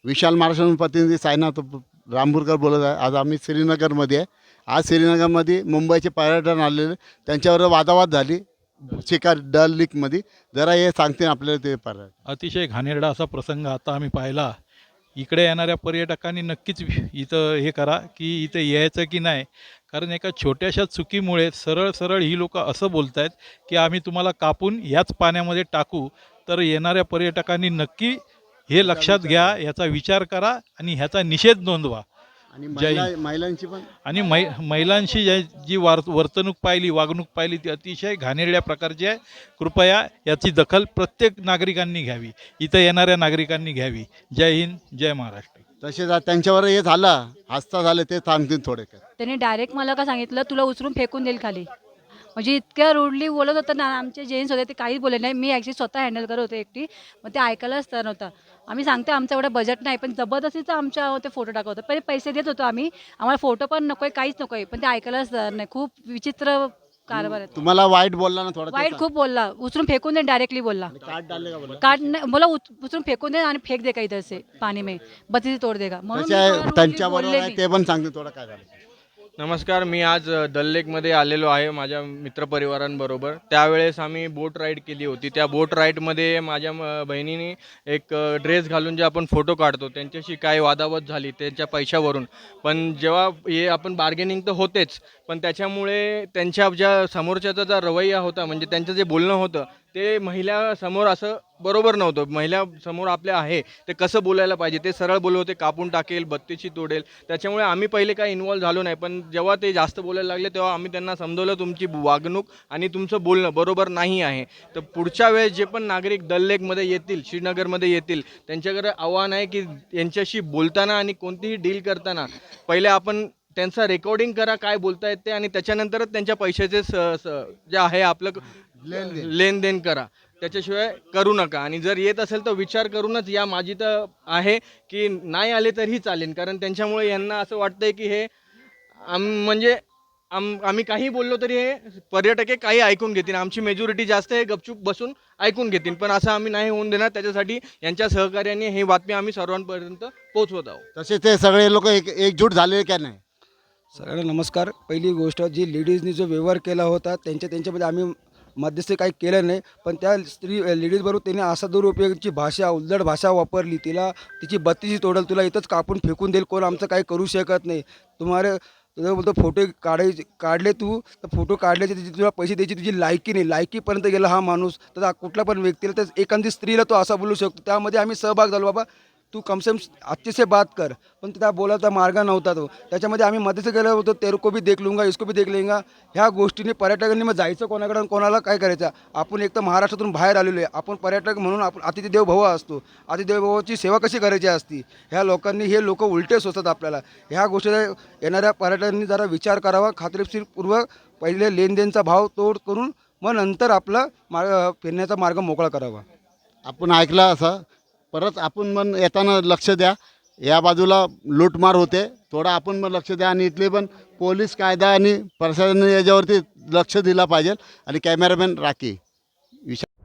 विशाल महाराष्ट्र प्रतिनिधी साईनाथ रामपूरकर बोलत आहे। आज आम्ही श्रीनगरमध्ये आहे। आज श्रीनगरमध्ये मुंबईचे पर्यटन आलेले, त्यांच्यावर वादावाद झाली शिकार डल लेकमध्ये। जरा हे सांगतील आपल्याला ते पर्यटन। अतिशय घाणेरडा असा प्रसंग आता आम्ही पाहिला। इकडे येणाऱ्या पर्यटकांनी नक्कीच इथं हे करा की इथं यायचं की नाही, कारण एका छोट्याशा चुकीमुळे सरळ सरळ ही लोक असं बोलत आहेत की आम्ही तुम्हाला कापून याच पाण्यामध्ये टाकू। तर येणाऱ्या पर्यटकांनी नक्की हे लक्षात घ्या, याचा विचार करा आणि ह्याचा निषेध नोंदवा। आणि जय महिलांची पण आणि महिलांशी जी वर्तणूक पाहिली, वागणूक पाहिली, ती अतिशय घाणेरड्या प्रकारची आहे। कृपया याची दखल प्रत्येक नागरिकांनी घ्यावी, इथं येणाऱ्या नागरिकांनी घ्यावी। जय हिंद, जय महाराष्ट्र। तसेच त्यांच्यावर हे झालं, हास्ता झालं, ते सांगतील थोडक्यात। त्याने डायरेक्ट मला का सांगितलं, तुला उचलून फेकून देईल खाली। म्हणजे इतक्या रूडली बोलत होतं ना, आमचे जेंट्स होते ते काहीच बोलले नाही। मी ॲक्च्युली स्वतः हँडल करत होते एकटी, मग ते ऐकायलाच तयार नव्हता। आम्ही सांगतो आमचं एवढं बजेट नाही, पण जबरदस्तीचं आमच्या ते फोटो टाकत होतं। पहिले पैसे देत होतो आम्ही, आम्हाला फोटो पण नको आहे, काहीच नको आहे, पण ते ऐकायलाच तयार नाही। खूप विचित्र कारभार आहे। तुम्हाला वाईट बोलला ना थोडा? वाईट खूप बोलला, उचलून फेकून दे डायरेक्टली बोलला। कार्ड डालले का बोला? काट मला उचलून फेकून दे आणि फेक दे का इधर से पानी में, बत्ती तोड देगा। म्हणून मी थोडं rudely त्यांच्याबरोबर बोलले आहे मी। ते पण सांगतील थोडं काय झालं। नमस्कार, मी आज दल लेकमध्ये आलेलो आहे माझ्या मित्रपरिवारांबरोबर। त्यावेळेस आम्ही बोट राईड केली होती। त्या बोट राईडमध्ये माझ्या बहिणीने एक ड्रेस घालून जे आपण फोटो काढतो त्यांच्याशी काय वादावाद झाली त्यांच्या पैशावरून। पण जेव्हा हे आपण बार्गेनिंग तर होतेच, पण त्याच्यामुळे त्यांच्या ज्या समोरच्याचा जो रवैया होता, म्हणजे त्यांचं जे बोलणं होतं ते महिलासमोर असं बरोबर नव्हतं। महिलासमोर आपल्या आहे ते कसं बोलायला पाहिजे, ते सरळ बोलत होते, कापून टाकेल, बत्तीशी तोडेल। त्याच्यामुळे आम्ही पहिले काही इन्वॉल्व झालो नाही, पण जेव्हा ते जास्त बोलायला लागले तेव्हा आम्ही त्यांना समजवलं, तुमची वागणूक आणि तुमचं बोलणं बरोबर नाही आहे। तर पुढच्या वेळेस जे पण नागरिक दल लेकमध्ये येतील, श्रीनगरमध्ये येतील, त्यांच्याकडे आव्हान आहे की यांच्याशी बोलताना आणि कोणतीही डील करताना पहिले आपण त्यांचं रेकॉर्डिंग करा काय बोलतायत ते, आणि त्याच्यानंतरच त्यांच्या पैशाचे जे आहे आपलं लेनदेन करा। त्याच्याशिवाय करू नका। आणि जर येत असेल तर विचार करूनच या। माझी तर आहे की नाही आले तरीही चालेल, कारण त्यांच्यामुळे यांना असं वाटतंय की हे म्हणजे आम्ही काही बोललो तरी हे पर्यटक काही ऐकून घेतील, आमची मेजॉरिटी जास्त आहे, गपचूप बसून ऐकून घेतील। पण असं आम्ही नाही होऊन देणार। त्याच्यासाठी यांच्या सहकार्याने ही बातमी आम्ही सर्वांपर्यंत पोहोचवत आहोत। तसे ते सगळे लोक एकजूट झाले का नाही? सगळ्यांना नमस्कार। पहिली गोष्ट, जी लेडीजनी जो व्यवहार केला होता त्यांच्यामध्ये आम्ही मध्यस्थी काही केलं नाही, पण त्या लेडीजबरोबर त्यांनी असा दुरुपयोगाची भाषा, उद्धट भाषा वापरली। तिची बत्तीशी तोडल, तुला इथंच कापून फेकून देईल, कोण आमचं काही करू शकत नाही। तुझं बोलतो फोटो काढले तू, तर फोटो काढल्याचे तुला पैसे द्यायची तुझी लायकी नाही, लायकीपर्यंत गेला हा माणूस। तर कुठला पण व्यक्तीला, तर एखादी स्त्रीला तो असा बोलू शकतो। त्यामध्ये आम्ही सहभाग झालो, बाबा तू कम से कम अच्छे से बात कर, पण त्या बोलायचा मार्ग नव्हता तो। त्याच्यामध्ये आम्ही मध्यस्थी गेलो होतो, तेरे को भी देख लूँगा, इसको भी देख लेंगा। ह्या गोष्टीने पर्यटकांनी मग जायचं कोणाकडे, कोणाला काय करायचं? आपण एक तर महाराष्ट्रातून बाहेर आलेलो आहे, आपण पर्यटक म्हणून आपण अतिथी देव भव असतो। अतिथी देव भवाची सेवा कशी करायची असती? ह्या लोकांनी, हे लोक उलटे सोचतात आपल्याला। ह्या गोष्टीला येणाऱ्या पर्यटकांनी जरा विचार करावा, खात्रीशीरपूर्वक पहिले लेनदेनचा भाव तोड करून मग नंतर आपला फिरण्याचा मार्ग मोकळा करावा। आपण ऐकलं असं, परत आपण पण येताना लक्ष द्या। या बाजूला लूटमार होते, थोडं आपण पण लक्ष द्या। आणि इथले पण पोलीस कायदा आणि प्रशासनाने याच्यावरती लक्ष दिलं पाहिजे। आणि कॅमेरामॅन राखी विशाल